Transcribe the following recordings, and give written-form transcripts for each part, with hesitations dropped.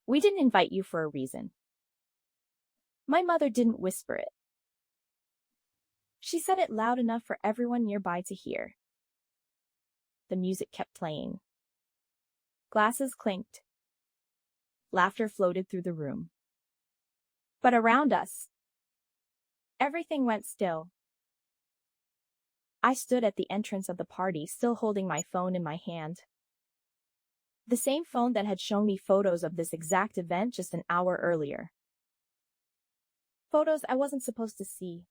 We didn't invite you for a reason. My mother didn't whisper it. She said it loud enough for everyone nearby to hear. The music kept playing. Glasses clinked. Laughter floated through the room. But around us, everything went still. I stood at the entrance of the party, still holding my phone in my hand. The same phone that had shown me photos of this exact event just an hour earlier. Photos I wasn't supposed to see.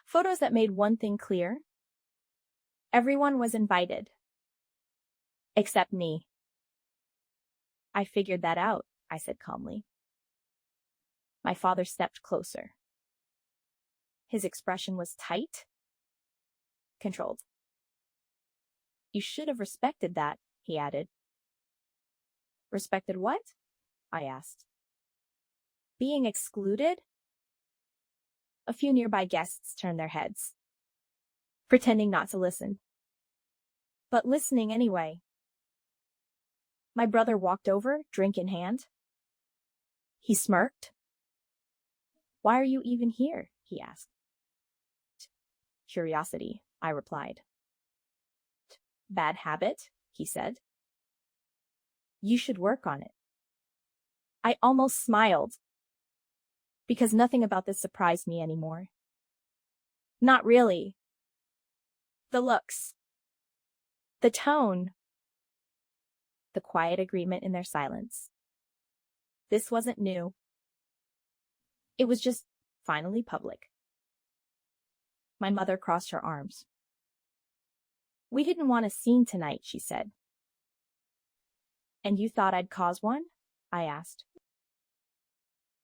Photos that made one thing clear. Everyone was invited. Except me. I figured that out, I said calmly. My father stepped closer. His expression was tight, controlled. You should have respected that, he added. Respected what? I asked. Being excluded? A few nearby guests turned their heads, pretending not to listen. But listening anyway. My brother walked over, drink in hand. He smirked. Why are you even here? He asked. Curiosity, I replied. Bad habit, he said. You should work on it. I almost smiled, because nothing about this surprised me anymore. Not really. The looks, the tone, the quiet agreement in their silence. This wasn't new. It was just finally public. My mother crossed her arms. We didn't want a scene tonight, she said. And you thought I'd cause one? I asked.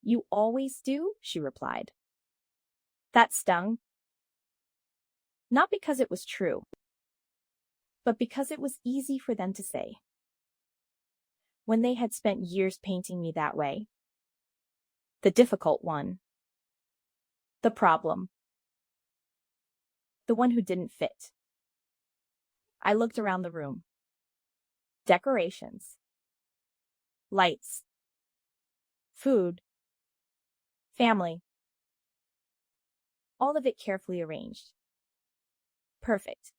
You always do, she replied. That stung. Not because it was true, but because it was easy for them to say. When they had spent years painting me that way. The difficult one. The problem. The one who didn't fit. I looked around the room. Decorations. Lights. Food. Family. All of it carefully arranged. Perfect.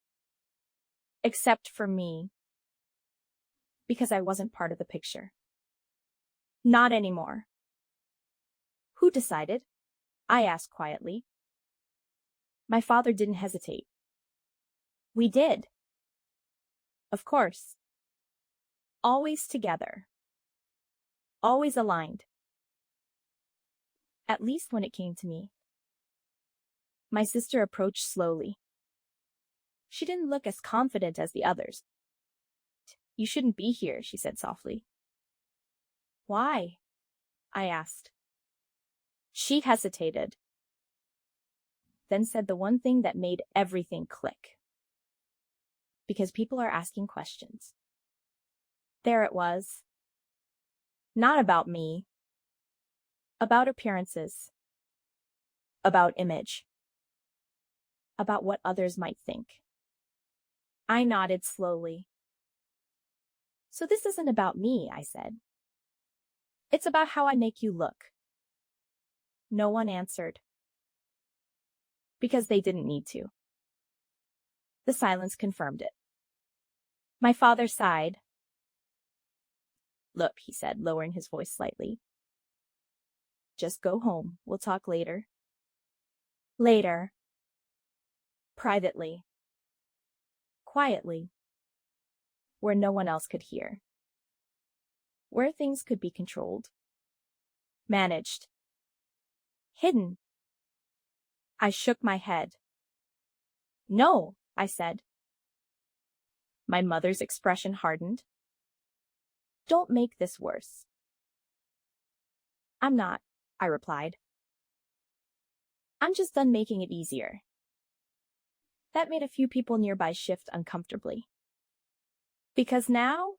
Except for me. Because I wasn't part of the picture. Not anymore. Who decided? I asked quietly. My father didn't hesitate. We did. Of course. Always together. Always aligned. At least when it came to me. My sister approached slowly. She didn't look as confident as the others. You shouldn't be here, she said softly. Why? I asked. She hesitated. Then said the one thing that made everything click. Because people are asking questions. There it was. Not about me. About appearances. About image. About what others might think. I nodded slowly. So this isn't about me, I said. It's about how I make you look. No one answered. Because they didn't need to. The silence confirmed it. My father sighed. Look, he said, lowering his voice slightly. Just go home. We'll talk later. Later. Privately. Quietly. Where no one else could hear. Where things could be controlled. Managed. Hidden. I shook my head. No, I said. My mother's expression hardened. Don't make this worse. I'm not, I replied. I'm just done making it easier. That made a few people nearby shift uncomfortably. Because now,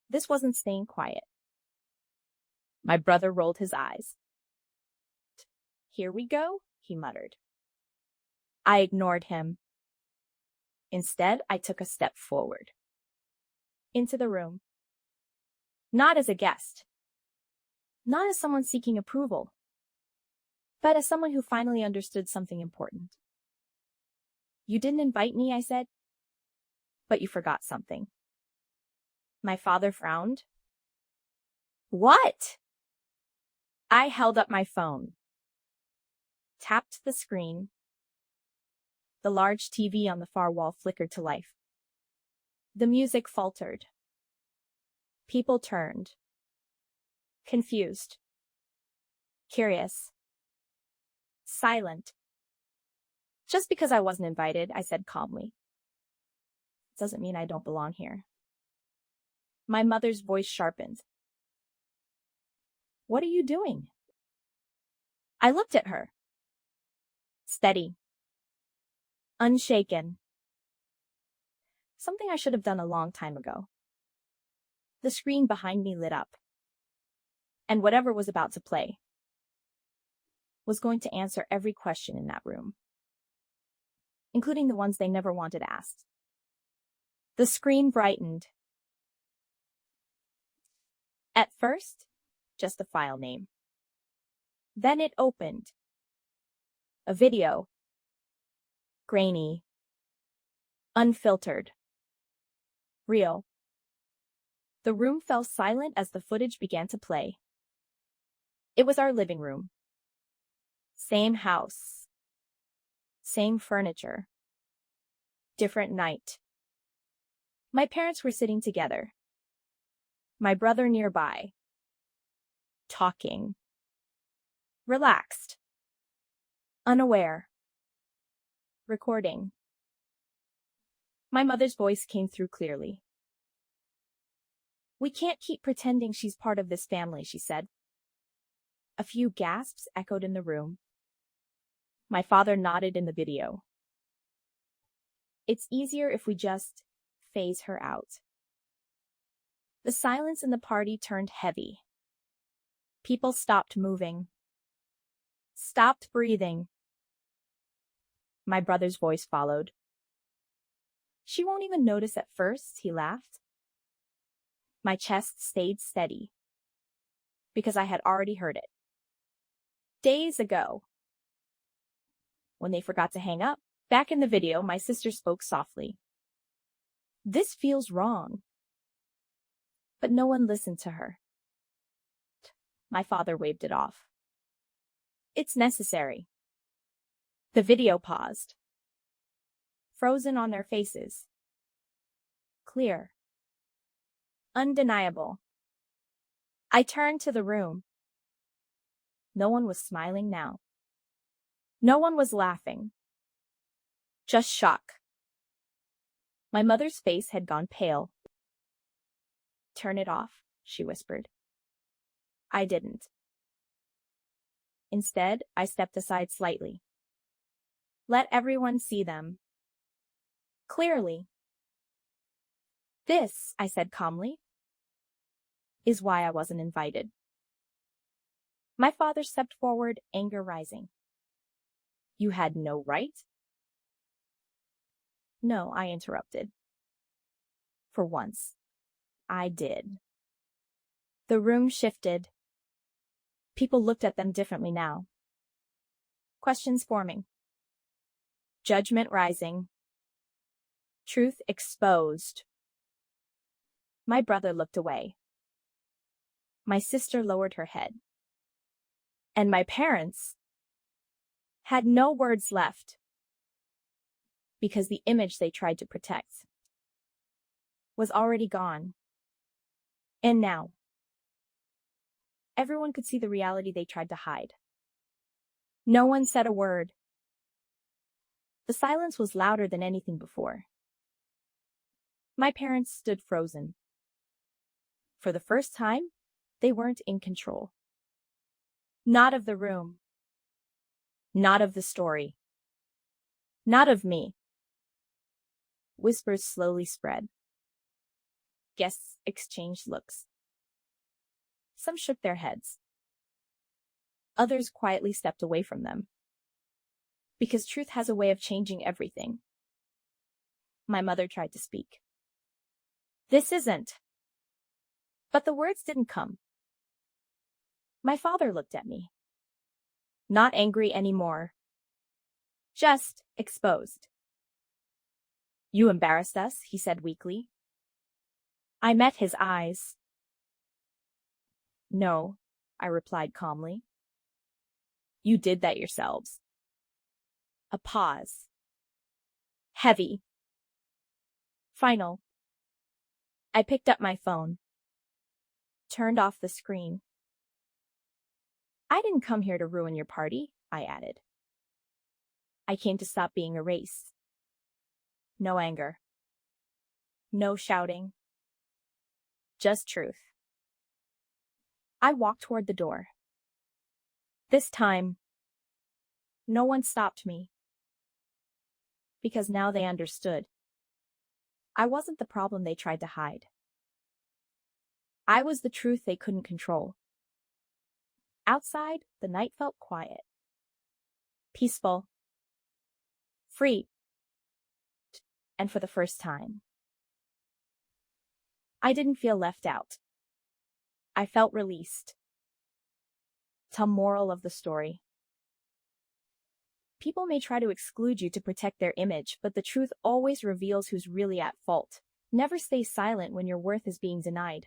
this wasn't staying quiet. My brother rolled his eyes. Here we go, he muttered. I ignored him. Instead, I took a step forward. Into the room. Not as a guest. Not as someone seeking approval. But as someone who finally understood something important. You didn't invite me, I said. But you forgot something. My father frowned. What? I held up my phone. Tapped the screen. The large TV on the far wall flickered to life. The music faltered. People turned. Confused. Curious. Silent. Just because I wasn't invited, I said calmly. Doesn't mean I don't belong here. My mother's voice sharpened. What are you doing? I looked at her. Steady. Unshaken. Something I should have done a long time ago. The screen behind me lit up. And whatever was about to play was going to answer every question in that room, including the ones they never wanted asked. The screen brightened. At first, just a file name. Then it opened. A video. Grainy. Unfiltered. Real. The room fell silent as the footage began to play. It was our living room. Same house. Same furniture. Different night. My parents were sitting together. My brother nearby. Talking. Relaxed. Unaware. Recording. My mother's voice came through clearly. We can't keep pretending she's part of this family, she said. A few gasps echoed in the room. My father nodded in the video. It's easier if we just phase her out. The silence in the party turned heavy. People stopped moving. Stopped breathing. My brother's voice followed. She won't even notice at first, he laughed. My chest stayed steady, because I had already heard it. Days ago. When they forgot to hang up, back in the video, my sister spoke softly. This feels wrong. But no one listened to her. My father waved it off. It's necessary. The video paused. Frozen on their faces. Clear. Undeniable. I turned to the room. No one was smiling now. No one was laughing. Just shock. My mother's face had gone pale. Turn it off, she whispered. I didn't. Instead, I stepped aside slightly. Let everyone see them. Clearly. This, I said calmly, is why I wasn't invited. My father stepped forward, anger rising. You had no right? No, I interrupted. For once, I did. The room shifted. People looked at them differently now. Questions forming. Judgment rising. Truth exposed. My brother looked away. My sister lowered her head. And my parents had no words left because the image they tried to protect was already gone. And now, everyone could see the reality they tried to hide. No one said a word. The silence was louder than anything before. My parents stood frozen. For the first time, they weren't in control. Not of the room. Not of the story. Not of me. Whispers slowly spread. Guests exchanged looks. Some shook their heads. Others quietly stepped away from them. Because truth has a way of changing everything. My mother tried to speak. This isn't. But the words didn't come. My father looked at me. Not angry anymore. Just exposed. You embarrassed us, he said weakly. I met his eyes. No, I replied calmly. You did that yourselves. A pause. Heavy. Final. I picked up my phone. Turned off the screen. I didn't come here to ruin your party, I added. I came to stop being a race. No anger. No shouting. Just truth. I walked toward the door. This time, no one stopped me. Because now they understood. I wasn't the problem they tried to hide. I was the truth they couldn't control. Outside, the night felt quiet. Peaceful. Free. And for the first time, I didn't feel left out. I felt released. The moral of the story. People may try to exclude you to protect their image, but the truth always reveals who's really at fault. Never stay silent when your worth is being denied.